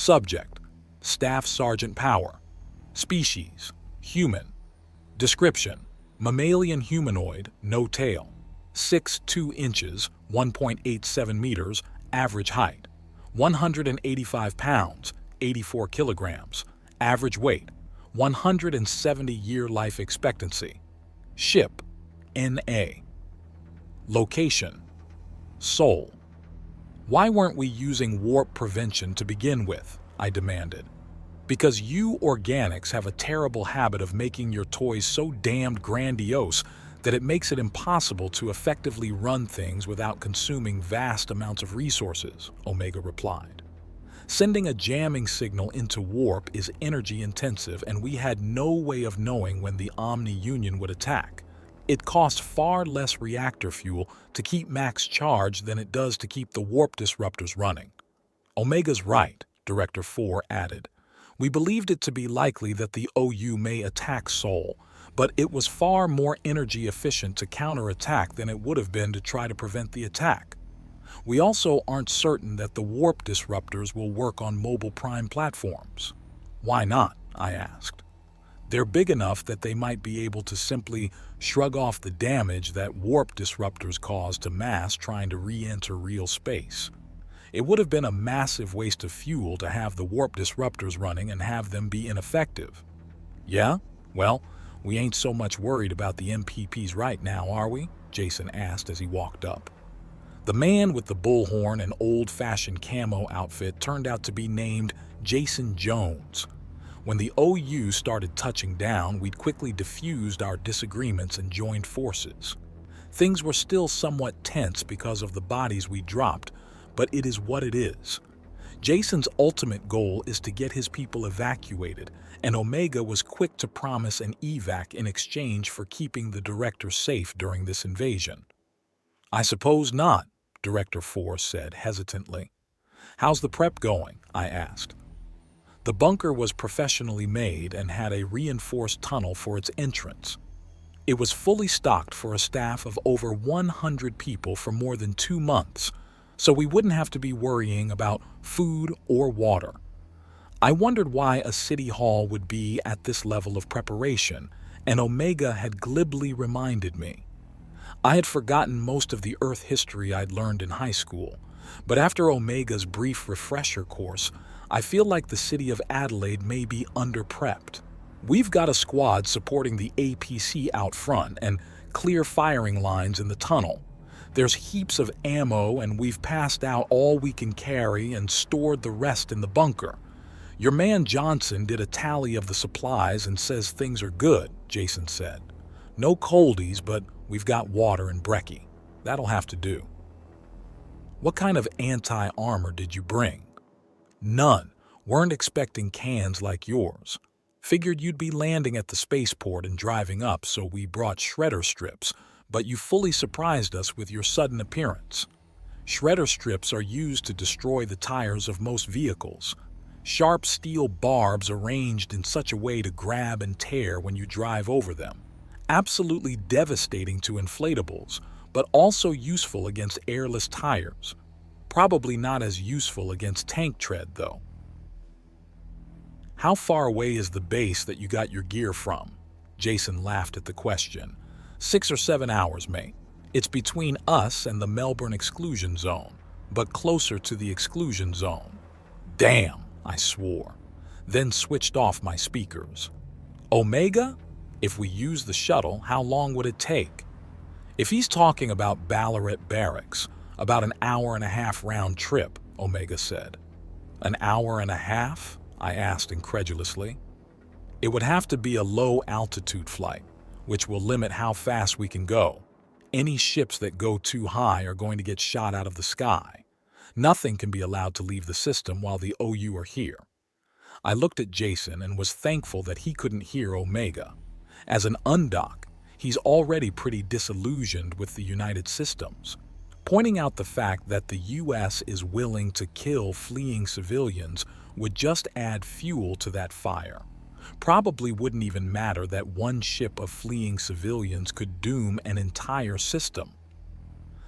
Subject: Staff Sergeant Power. Species: Human. Description: Mammalian humanoid, no tail. 6'2" 1.87 meters, average height. 185 pounds, 84 kilograms. Average weight, 170-year life expectancy. Ship: NA. Location: Seoul. Why weren't we using warp prevention to begin with? I demanded. Because you organics have a terrible habit of making your toys so damned grandiose that it makes it impossible to effectively run things without consuming vast amounts of resources, Omega replied. Sending a jamming signal into warp is energy intensive, and we had no way of knowing when the Omni Union would attack. It costs far less reactor fuel to keep max charge than it does to keep the warp disruptors running. Omega's right, Director 4 added. We believed it to be likely that the OU may attack Seoul, but it was far more energy efficient to counterattack than it would have been to try to prevent the attack. We also aren't certain that the warp disruptors will work on mobile prime platforms. Why not? I asked. They're big enough that they might be able to simply shrug off the damage that warp disruptors cause to mass trying to re-enter real space. It would have been a massive waste of fuel to have the warp disruptors running and have them be ineffective. Yeah? Well, we ain't so much worried about the MPPs right now, are we? Jason asked as he walked up. The man with the bullhorn and old-fashioned camo outfit turned out to be named Jason Jones. When the OU started touching down, we'd quickly diffused our disagreements and joined forces. Things were still somewhat tense because of the bodies we dropped, but it is what it is. Jason's ultimate goal is to get his people evacuated, and Omega was quick to promise an evac in exchange for keeping the director safe during this invasion. I suppose not, Director 4 said hesitantly. How's the prep going? I asked. The bunker was professionally made and had a reinforced tunnel for its entrance. It was fully stocked for a staff of over 100 people for more than 2 months, so we wouldn't have to be worrying about food or water. I wondered why a city hall would be at this level of preparation, and Omega had glibly reminded me. I had forgotten most of the Earth history I'd learned in high school, but after Omega's brief refresher course, I feel like the city of Adelaide may be under-prepped. We've got a squad supporting the APC out front and clear firing lines in the tunnel. There's heaps of ammo, and we've passed out all we can carry and stored the rest in the bunker. Your man Johnson did a tally of the supplies and says things are good, Jason said. No coldies, but we've got water and brekkie. That'll have to do. What kind of anti-armor did you bring? None. Weren't expecting cans like yours. Figured you'd be landing at the spaceport and driving up, so we brought shredder strips, but you fully surprised us with your sudden appearance. Shredder strips are used to destroy the tires of most vehicles. Sharp steel barbs arranged in such a way to grab and tear when you drive over them. Absolutely devastating to inflatables, but also useful against airless tires. Probably not as useful against tank tread, though. How far away is the base that you got your gear from? Jason laughed at the question. 6 or 7 hours, mate. It's between us and the Melbourne exclusion zone, but closer to the exclusion zone. Damn, I swore, then switched off my speakers. Omega? If we use the shuttle, how long would it take? If he's talking about Ballarat Barracks, about an hour-and-a-half round trip, Omega said. An hour and a half? I asked incredulously. It would have to be a low-altitude flight, which will limit how fast we can go. Any ships that go too high are going to get shot out of the sky. Nothing can be allowed to leave the system while the OU are here. I looked at Jason and was thankful that he couldn't hear Omega. As an undock, he's already pretty disillusioned with the United Systems. Pointing out the fact that the U.S. is willing to kill fleeing civilians would just add fuel to that fire. Probably wouldn't even matter that one ship of fleeing civilians could doom an entire system.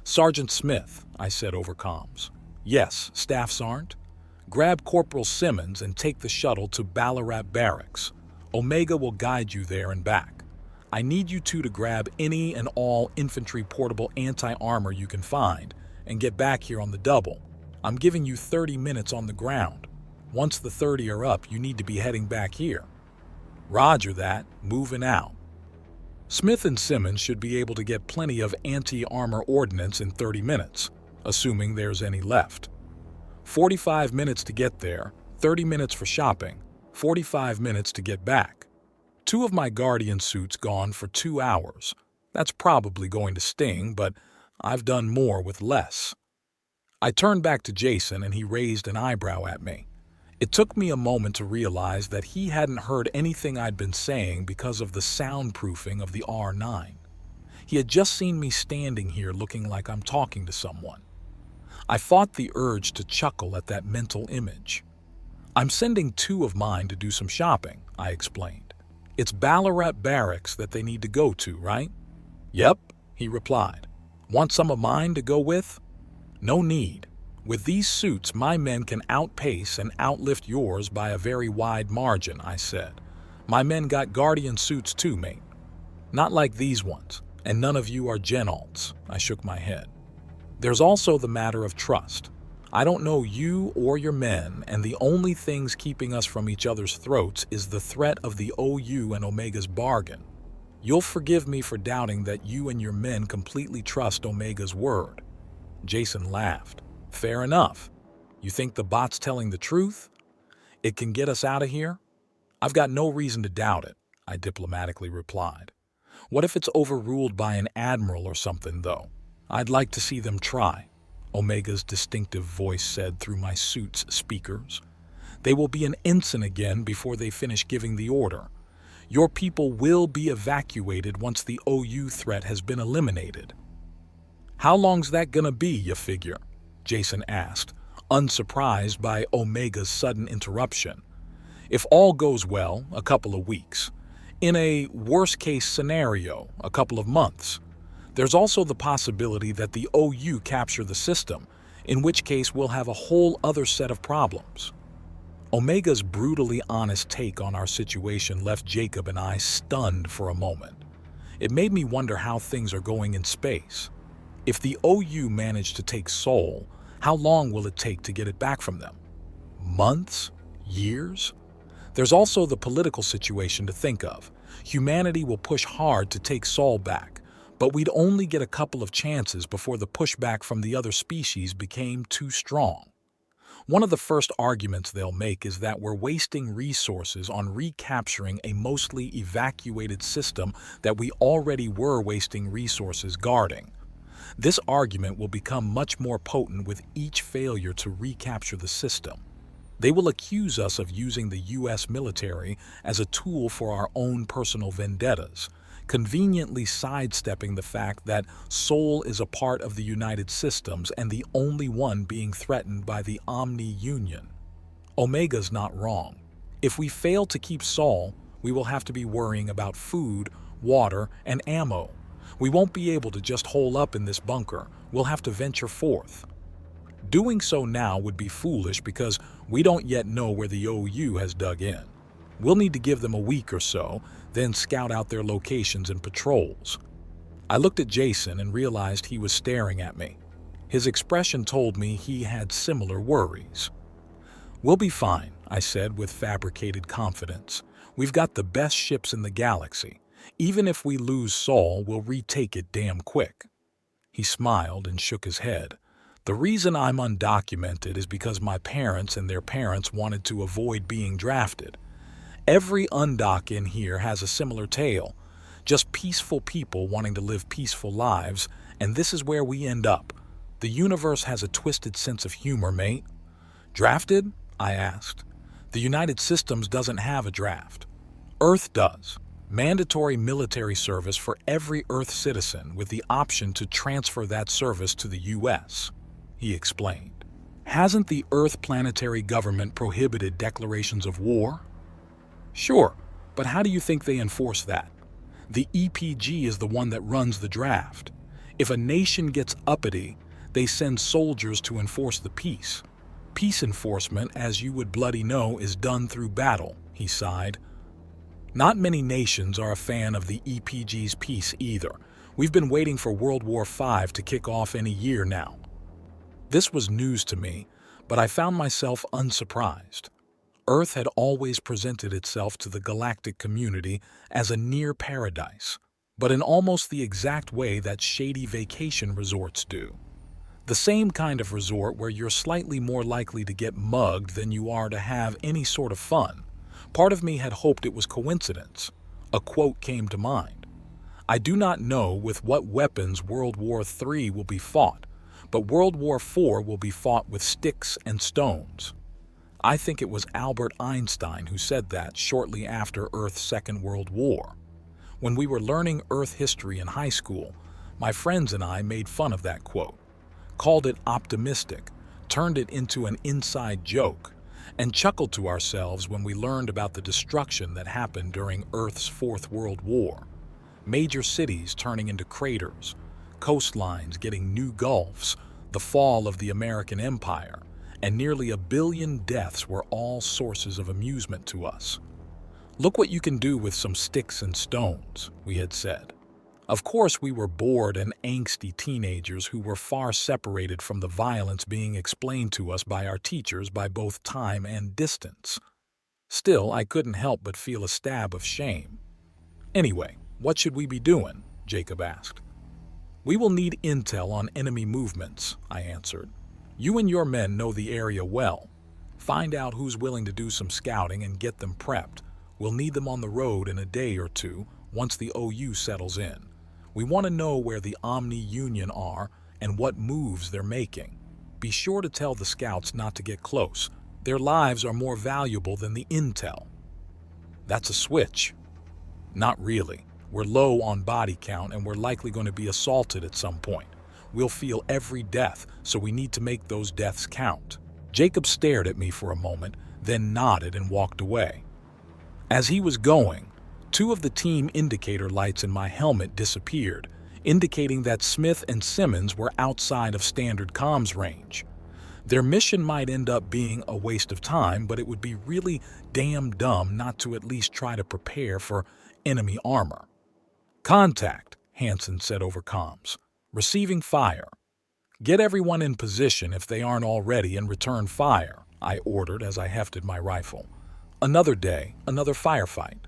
Sergeant Smith, I said over comms. Yes, staffs aren't? Grab Corporal Simmons and take the shuttle to Ballarat Barracks. Omega will guide you there and back. I need you two to grab any and all infantry portable anti-armor you can find and get back here on the double. I'm giving you 30 minutes on the ground. Once the 30 are up, you need to be heading back here. Roger that, moving out. Smith and Simmons should be able to get plenty of anti-armor ordnance in 30 minutes, assuming there's any left. 45 minutes to get there, 30 minutes for shopping, 45 minutes to get back. 2 of my Guardian suits gone for 2 hours. That's probably going to sting, but I've done more with less. I turned back to Jason and he raised an eyebrow at me. It took me a moment to realize that he hadn't heard anything I'd been saying because of the soundproofing of the R9. He had just seen me standing here looking like I'm talking to someone. I fought the urge to chuckle at that mental image. I'm sending 2 of mine to do some shopping, I explained. It's Ballarat Barracks that they need to go to, right? Yep, he replied. Want some of mine to go with? No need. With these suits, my men can outpace and outlift yours by a very wide margin, I said. My men got Guardian suits too, mate. Not like these ones, and none of you are Genalts, I shook my head. There's also the matter of trust. I don't know you or your men, and the only things keeping us from each other's throats is the threat of the OU and Omega's bargain. You'll forgive me for doubting that you and your men completely trust Omega's word. Jason laughed. Fair enough. You think the bot's telling the truth? It can get us out of here? I've got no reason to doubt it, I diplomatically replied. What if it's overruled by an admiral or something, though? I'd like to see them try, Omega's distinctive voice said through my suit's speakers. They will be an ensign again before they finish giving the order. Your people will be evacuated once the OU threat has been eliminated. How long's that gonna be, you figure? Jason asked, unsurprised by Omega's sudden interruption. If all goes well, a couple of weeks. In a worst-case scenario, a couple of months. There's also the possibility that the OU capture the system, in which case we'll have a whole other set of problems. Omega's brutally honest take on our situation left Jacob and I stunned for a moment. It made me wonder how things are going in space. If the OU manage to take Sol, how long will it take to get it back from them? Months? Years? There's also the political situation to think of. Humanity will push hard to take Sol back, but we'd only get a couple of chances before the pushback from the other species became too strong. One of the first arguments they'll make is that we're wasting resources on recapturing a mostly evacuated system that we already were wasting resources guarding. This argument will become much more potent with each failure to recapture the system. They will accuse us of using the U.S. military as a tool for our own personal vendettas, conveniently sidestepping the fact that Sol is a part of the United Systems and the only one being threatened by the Omni-Union. Omega's not wrong. If we fail to keep Sol, we will have to be worrying about food, water, and ammo. We won't be able to just hole up in this bunker. We'll have to venture forth. Doing so now would be foolish because we don't yet know where the OU has dug in. We'll need to give them a week or so, then scout out their locations and patrols. I looked at Jason and realized he was staring at me. His expression told me he had similar worries. We'll be fine, I said with fabricated confidence. We've got the best ships in the galaxy. Even if we lose Sol, we'll retake it damn quick. He smiled and shook his head. The reason I'm undocumented is because my parents and their parents wanted to avoid being drafted. Every undoc in here has a similar tale. Just peaceful people wanting to live peaceful lives, and this is where we end up. The universe has a twisted sense of humor, mate. Drafted? I asked. The United Systems doesn't have a draft. Earth does. Mandatory military service for every Earth citizen with the option to transfer that service to the U.S., he explained. Hasn't the Earth planetary government prohibited declarations of war? Sure, but how do you think they enforce that? The EPG is the one that runs the draft. If a nation gets uppity, they send soldiers to enforce the peace. Peace enforcement, as you would bloody know, is done through battle, he sighed. Not many nations are a fan of the EPG's peace either. We've been waiting for World War V to kick off any year now. This was news to me, but I found myself unsurprised. Earth had always presented itself to the galactic community as a near paradise, but in almost the exact way that shady vacation resorts do. The same kind of resort where you're slightly more likely to get mugged than you are to have any sort of fun. Part of me had hoped it was coincidence. A quote came to mind. I do not know with what weapons World War III will be fought, but World War IV will be fought with sticks and stones. I think it was Albert Einstein who said that shortly after Earth's Second World War. When we were learning Earth history in high school, my friends and I made fun of that quote, called it optimistic, turned it into an inside joke, and chuckled to ourselves when we learned about the destruction that happened during Earth's Fourth World War. Major cities turning into craters, coastlines getting new gulfs, the fall of the American Empire, and nearly 1 billion deaths were all sources of amusement to us. Look what you can do with some sticks and stones, we had said. Of course, we were bored and angsty teenagers who were far separated from the violence being explained to us by our teachers by both time and distance. Still, I couldn't help but feel a stab of shame. Anyway, what should we be doing? Jacob asked. We will need intel on enemy movements, I answered. You and your men know the area well. Find out who's willing to do some scouting and get them prepped. We'll need them on the road in a day or two once the OU settles in. We want to know where the Omni Union are and what moves they're making. Be sure to tell the scouts not to get close. Their lives are more valuable than the intel. That's a switch. Not really. We're low on body count and we're likely going to be assaulted at some point. We'll feel every death, so we need to make those deaths count. Jacob stared at me for a moment, then nodded and walked away. As he was going, 2 of the team indicator lights in my helmet disappeared, indicating that Smith and Simmons were outside of standard comms range. Their mission might end up being a waste of time, but it would be really damn dumb not to at least try to prepare for enemy armor. Contact, Hansen said over comms. Receiving fire. Get everyone in position if they aren't already and return fire, I ordered as I hefted my rifle. Another day, another firefight.